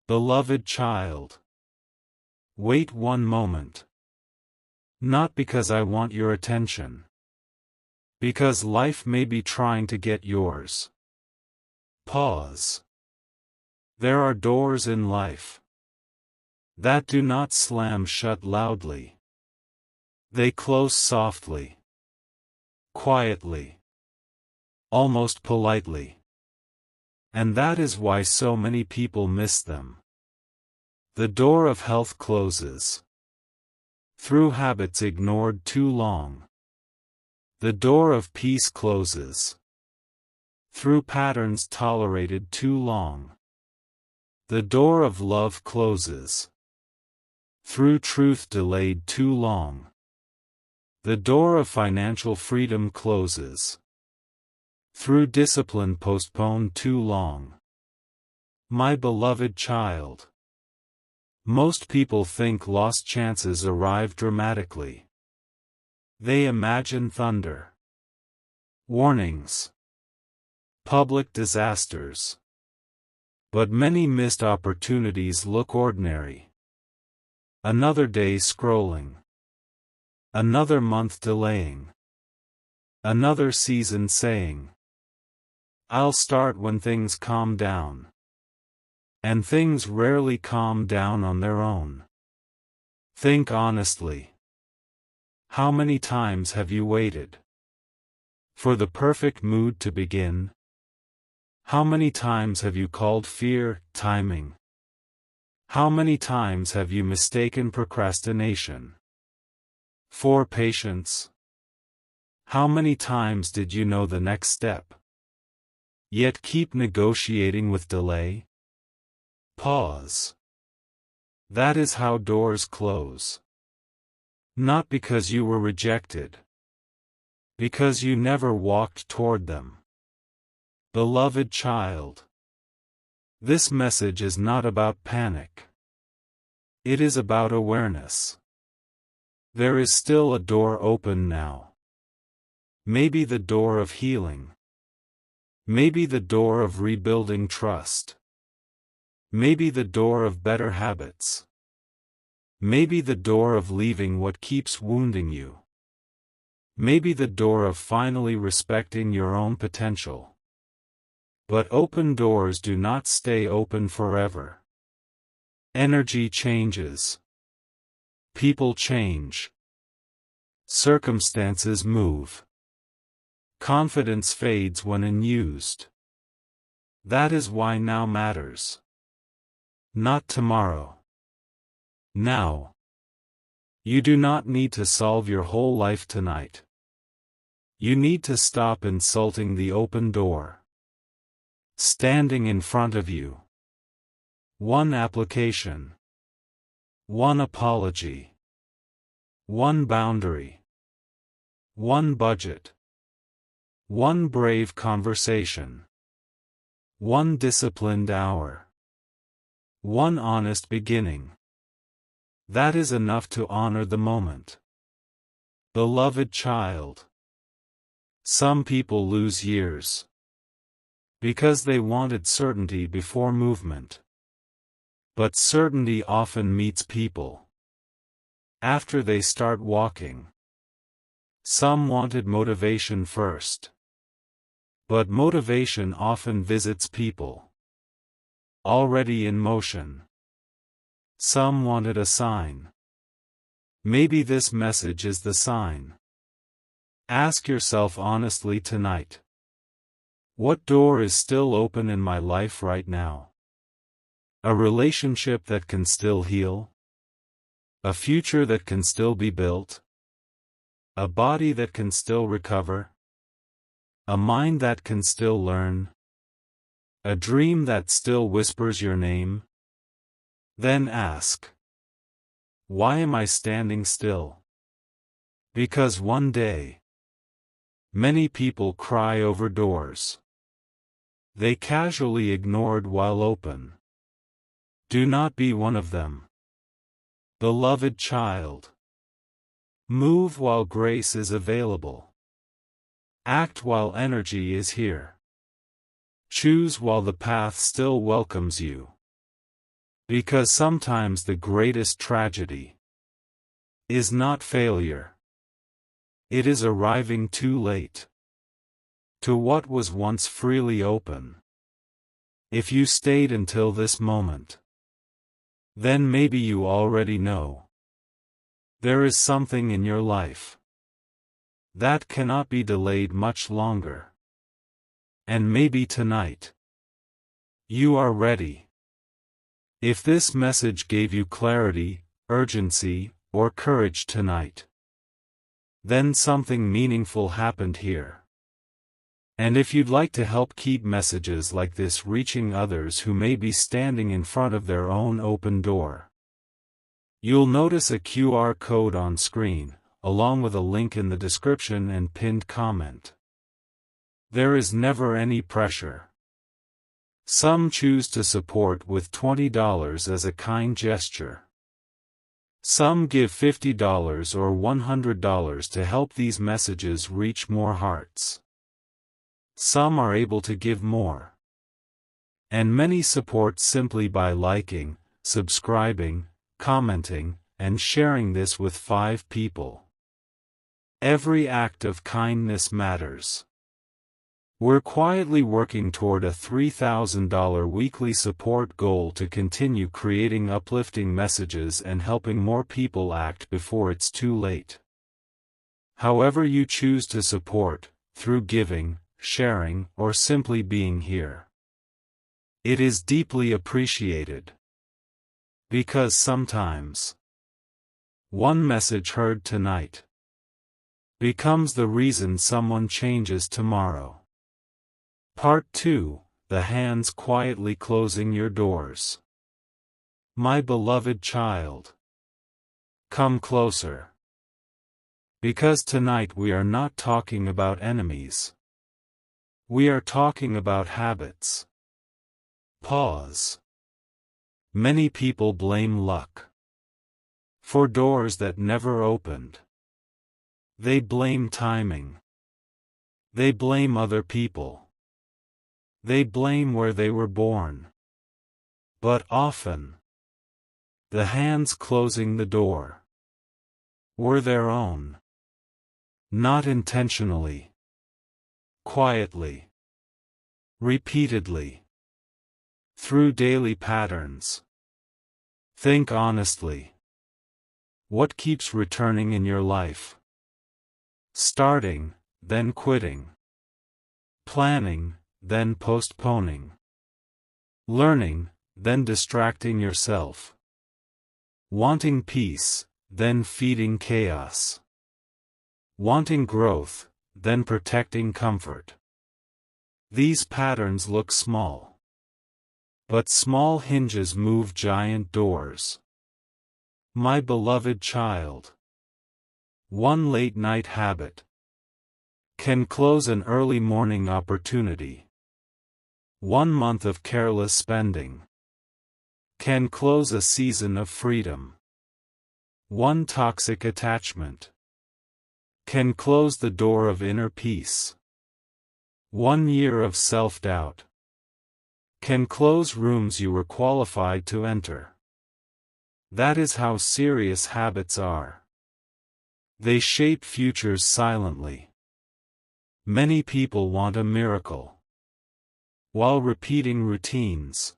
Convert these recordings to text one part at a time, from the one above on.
Beloved child, wait one moment. Not because I want your attention. Because life may be trying to get yours. Pause. There are doors in life that do not slam shut loudly. They close softly, quietly, almost politely. And that is why so many people miss them. The door of health closes through habits ignored too long. The door of peace closes through patterns tolerated too long. The door of love closes through truth delayed too long. The door of financial freedom closes through discipline postponed too long. My beloved child, most people think lost chances arrive dramatically. They imagine thunder, warnings, public disasters. But many missed opportunities look ordinary. Another day scrolling. Another month delaying. Another season saying, I'll start when things calm down. And things rarely calm down on their own. Think honestly. How many times have you waited for the perfect mood to begin? How many times have you called fear timing? How many times have you mistaken procrastination for patience? How many times did you know the next step, yet keep negotiating with delay? Pause. That is how doors close. Not because you were rejected. Because you never walked toward them. Beloved child. This message is not about panic. It is about awareness. There is still a door open now. Maybe the door of healing. Maybe the door of rebuilding trust. Maybe the door of better habits. Maybe the door of leaving what keeps wounding you. Maybe the door of finally respecting your own potential. But open doors do not stay open forever. Energy changes. People change. Circumstances move. Confidence fades when unused. That is why now matters. Not tomorrow. Now. You do not need to solve your whole life tonight. You need to stop insulting the open door. Standing in front of you. One application. One apology. One boundary. One budget. One brave conversation. One disciplined hour. One honest beginning. That is enough to honor the moment. Beloved child. Some people lose years because they wanted certainty before movement. But certainty often meets people after they start walking. Some wanted motivation first. But motivation often visits people already in motion. Some wanted a sign. Maybe this message is the sign. Ask yourself honestly tonight. What door is still open in my life right now? A relationship that can still heal? A future that can still be built? A body that can still recover? A mind that can still learn? A dream that still whispers your name? Then ask, why am I standing still? Because one day, many people cry over doors they casually ignored while open. Do not be one of them. Beloved child. Move while grace is available. Act while energy is here. Choose while the path still welcomes you. Because sometimes the greatest tragedy is not failure. It is arriving too late to what was once freely open. If you stayed until this moment, then maybe you already know. There is something in your life that cannot be delayed much longer. And maybe tonight, you are ready. If this message gave you clarity, urgency, or courage tonight, then something meaningful happened here. And if you'd like to help keep messages like this reaching others who may be standing in front of their own open door, you'll notice a QR code on screen, along with a link in the description and pinned comment. There is never any pressure. Some choose to support with $20 as a kind gesture. Some give $50 or $100 to help these messages reach more hearts. Some are able to give more. And many support simply by liking, subscribing, commenting, and sharing this with 5 people. Every act of kindness matters. We're quietly working toward a $3,000 weekly support goal to continue creating uplifting messages and helping more people act before it's too late. However you choose to support, through giving, sharing, or simply being here, it is deeply appreciated. Because sometimes, one message heard tonight becomes the reason someone changes tomorrow. Part 2: The Hands Quietly Closing Your Doors. My beloved child, come closer. Because tonight we are not talking about enemies. We are talking about habits. Pause. Many people blame luck for doors that never opened. They blame timing. They blame other people. They blame where they were born. But often, the hands closing the door were their own. Not intentionally. Quietly. Repeatedly. Through daily patterns. Think honestly. What keeps returning in your life? Starting, then quitting. Planning, then postponing. Learning, then distracting yourself. Wanting peace, then feeding chaos. Wanting growth, then protecting comfort. These patterns look small. But small hinges move giant doors. My beloved child. One late-night habit can close an early morning opportunity. 1 month of careless spending can close a season of freedom. One toxic attachment can close the door of inner peace. 1 year of self-doubt can close rooms you were qualified to enter. That is how serious habits are. They shape futures silently. Many people want a miracle while repeating routines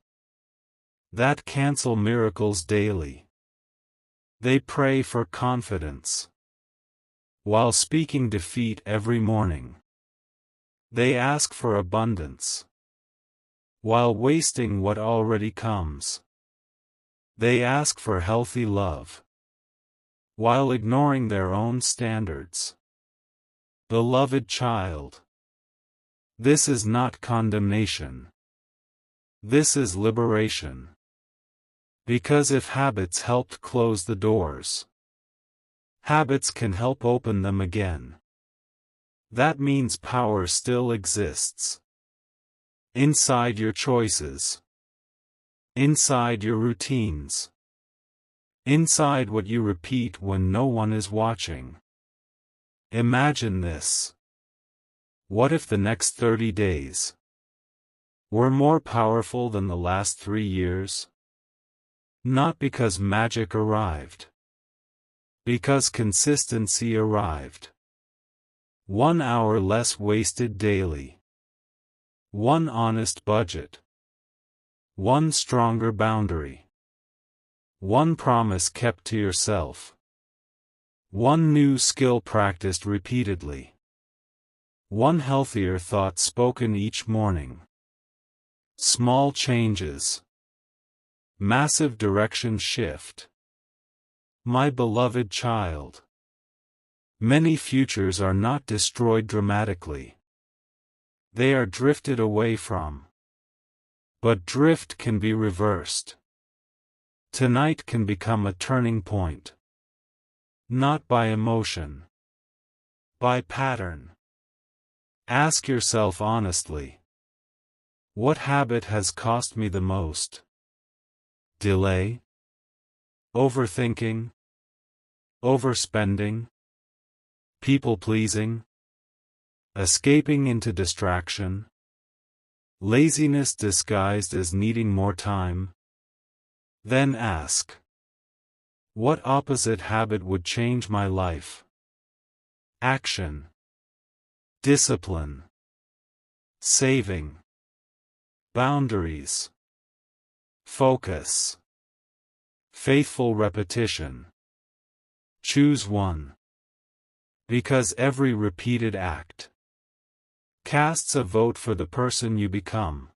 that cancel miracles daily. They pray for confidence while speaking defeat every morning. They ask for abundance while wasting what already comes. They ask for healthy love while ignoring their own standards. Beloved child, this is not condemnation. This is liberation. Because if habits helped close the doors, habits can help open them again. That means power still exists. Inside your choices. Inside your routines. Inside what you repeat when no one is watching. Imagine this. What if the next 30 days were more powerful than the last 3 years? Not because magic arrived. Because consistency arrived. 1 hour less wasted daily. 1 honest budget. 1 stronger boundary. 1 promise kept to yourself. 1 new skill practiced repeatedly. 1 healthier thought spoken each morning. Small changes. Massive direction shift. My beloved child. Many futures are not destroyed dramatically. They are drifted away from. But drift can be reversed. Tonight can become a turning point. Not by emotion. By pattern. Ask yourself honestly. What habit has cost me the most? Delay? Overthinking? Overspending? People-pleasing? Escaping into distraction? Laziness disguised as needing more time? Then ask. What opposite habit would change my life? Action. Discipline. Saving. Boundaries. Focus. Faithful repetition. Choose one. Because every repeated act casts a vote for the person you become.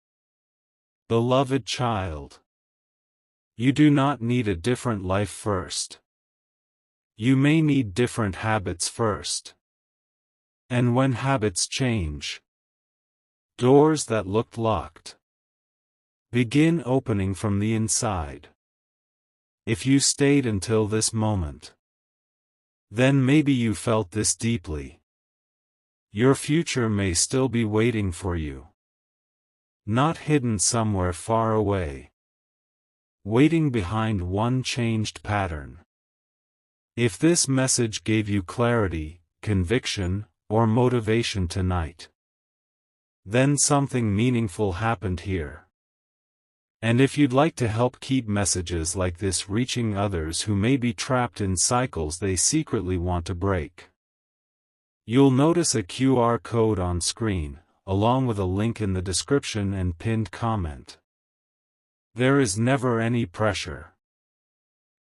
Beloved child. You do not need a different life first. You may need different habits first. And when habits change, doors that looked locked begin opening from the inside. If you stayed until this moment, then maybe you felt this deeply. Your future may still be waiting for you. Not hidden somewhere far away. Waiting behind one changed pattern. If this message gave you clarity, conviction, or motivation tonight, then something meaningful happened here. And if you'd like to help keep messages like this reaching others who may be trapped in cycles they secretly want to break, you'll notice a QR code on screen, along with a link in the description and pinned comment. There is never any pressure.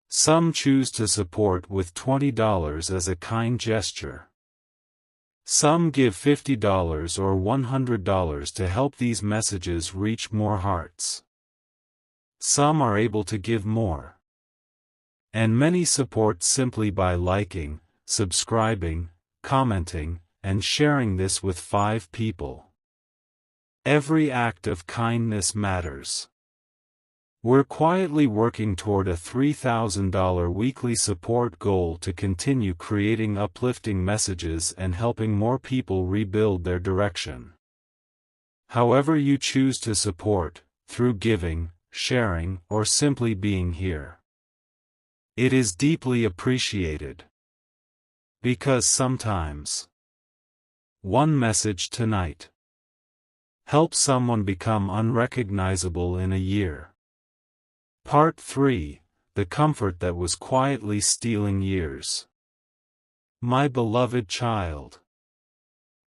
Some choose to support with $20 as a kind gesture. Some give $50 or $100 to help these messages reach more hearts. Some are able to give more. And many support simply by liking, subscribing, commenting, and sharing this with 5 people. Every act of kindness matters. We're quietly working toward a $3,000 weekly support goal to continue creating uplifting messages and helping more people rebuild their direction. However you choose to support, through giving, sharing, or simply being here, it is deeply appreciated. Because sometimes, one message tonight helps someone become unrecognizable in a year. Part 3: The Comfort That Was Quietly Stealing Years. My beloved child.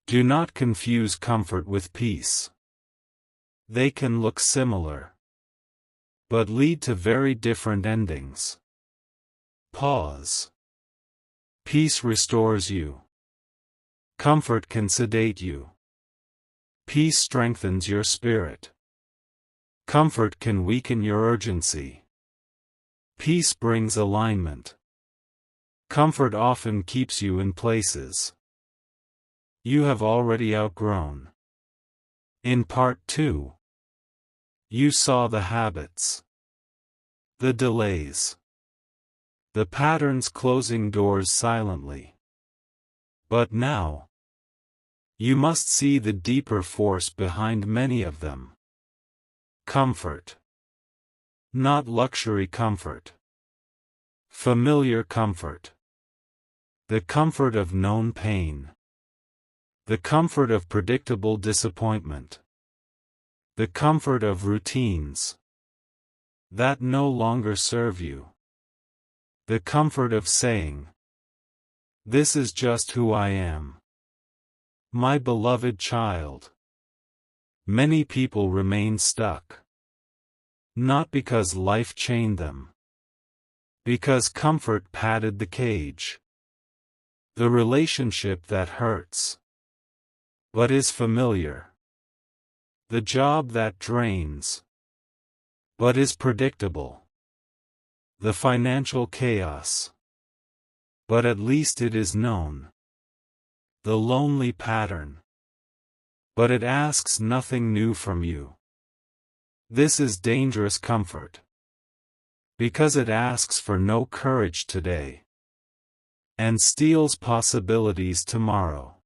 Do not confuse comfort with peace. They can look similar, but lead to very different endings. Pause. Peace restores you. Comfort can sedate you. Peace strengthens your spirit. Comfort can weaken your urgency. Peace brings alignment. Comfort often keeps you in places you have already outgrown. In Part 2, you saw the habits, the delays, the patterns closing doors silently. But now, you must see the deeper force behind many of them. Comfort. Not luxury comfort. Familiar comfort. The comfort of known pain. The comfort of predictable disappointment. The comfort of routines. that no longer serve you. The comfort of saying, "This is just who I am, my beloved child." Many people remain stuck. Not because life chained them. Because comfort padded the cage. The relationship that hurts, but is familiar. The job that drains, but is predictable. The financial chaos, but at least it is known. The lonely pattern, but it asks nothing new from you. This is dangerous comfort, because it asks for no courage today, and steals possibilities tomorrow.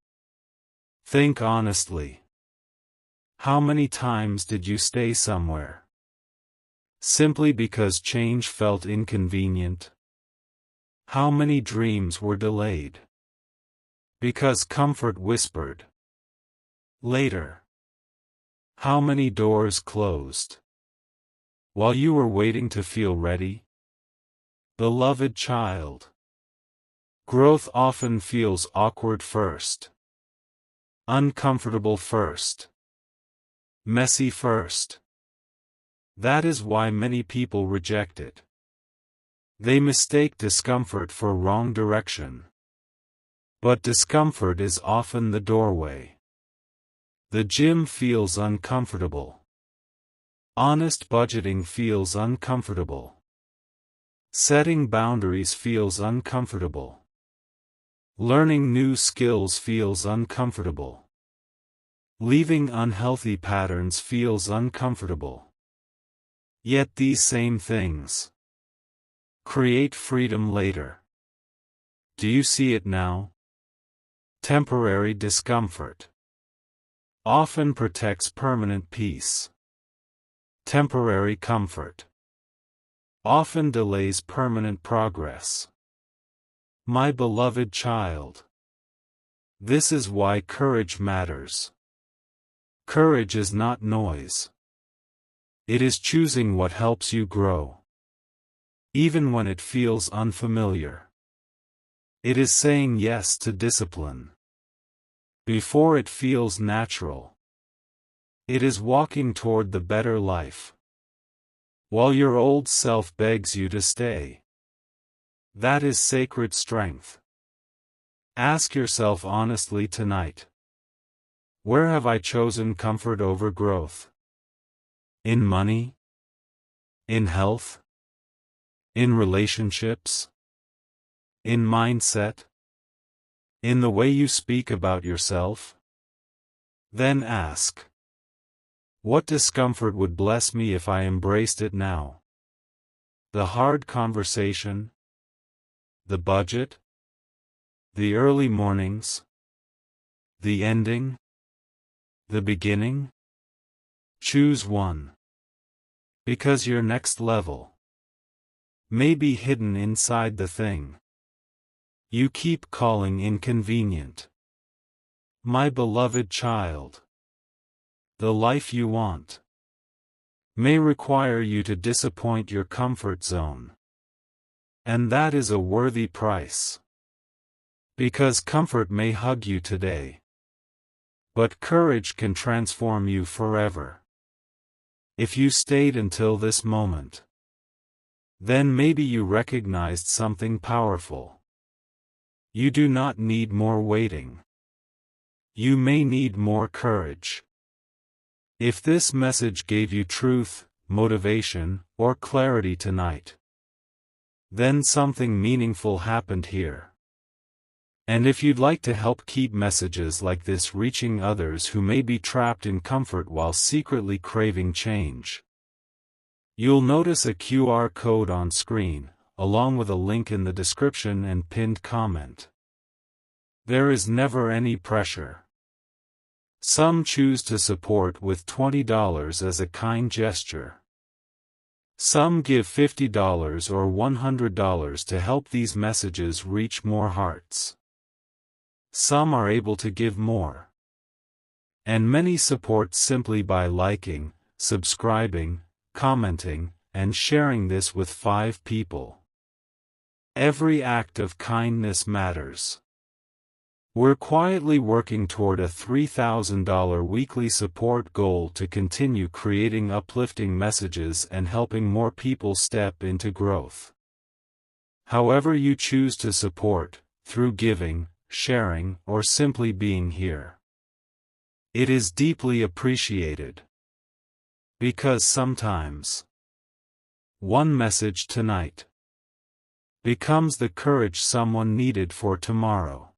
Think honestly. How many times did you stay somewhere simply because change felt inconvenient? How many dreams were delayed because comfort whispered later? How many doors closed while you were waiting to feel ready? Beloved child, growth often feels awkward first, uncomfortable first, messy first. That is why many people reject it. They mistake discomfort for wrong direction. But discomfort is often the doorway. The gym feels uncomfortable. Honest budgeting feels uncomfortable. Setting boundaries feels uncomfortable. Learning new skills feels uncomfortable. Leaving unhealthy patterns feels uncomfortable. Yet these same things create freedom later. Do you see it now? Temporary discomfort often protects permanent peace. Temporary comfort often delays permanent progress. My beloved child, this is why courage matters. Courage is not noise. It is choosing what helps you grow, even when it feels unfamiliar. It is saying yes to discipline before it feels natural. It is walking toward the better life while your old self begs you to stay. That is sacred strength. Ask yourself honestly tonight, where have I chosen comfort over growth? In money? In health? In relationships? In mindset? In the way you speak about yourself? Then ask, what discomfort would bless me if I embraced it now? The hard conversation? The budget? The early mornings? The ending? The beginning? Choose one. Because your next level may be hidden inside the thing you keep calling inconvenient. My beloved child, the life you want may require you to disappoint your comfort zone. And that is a worthy price. Because comfort may hug you today, but courage can transform you forever. If you stayed until this moment, then maybe you recognized something powerful. You do not need more waiting. You may need more courage. If this message gave you truth, motivation, or clarity tonight, then something meaningful happened here. And if you'd like to help keep messages like this reaching others who may be trapped in comfort while secretly craving change, you'll notice a QR code on screen, along with a link in the description and pinned comment. There is never any pressure. Some choose to support with $20 as a kind gesture. Some give $50 or $100 to help these messages reach more hearts. Some are able to give more. And many support simply by liking, subscribing, commenting, and sharing this with 5 people. Every act of kindness matters. We're quietly working toward a $3,000 weekly support goal to continue creating uplifting messages and helping more people step into growth. However you choose to support, through giving, sharing, or simply being here, it is deeply appreciated. Because sometimes, one message tonight becomes the courage someone needed for tomorrow.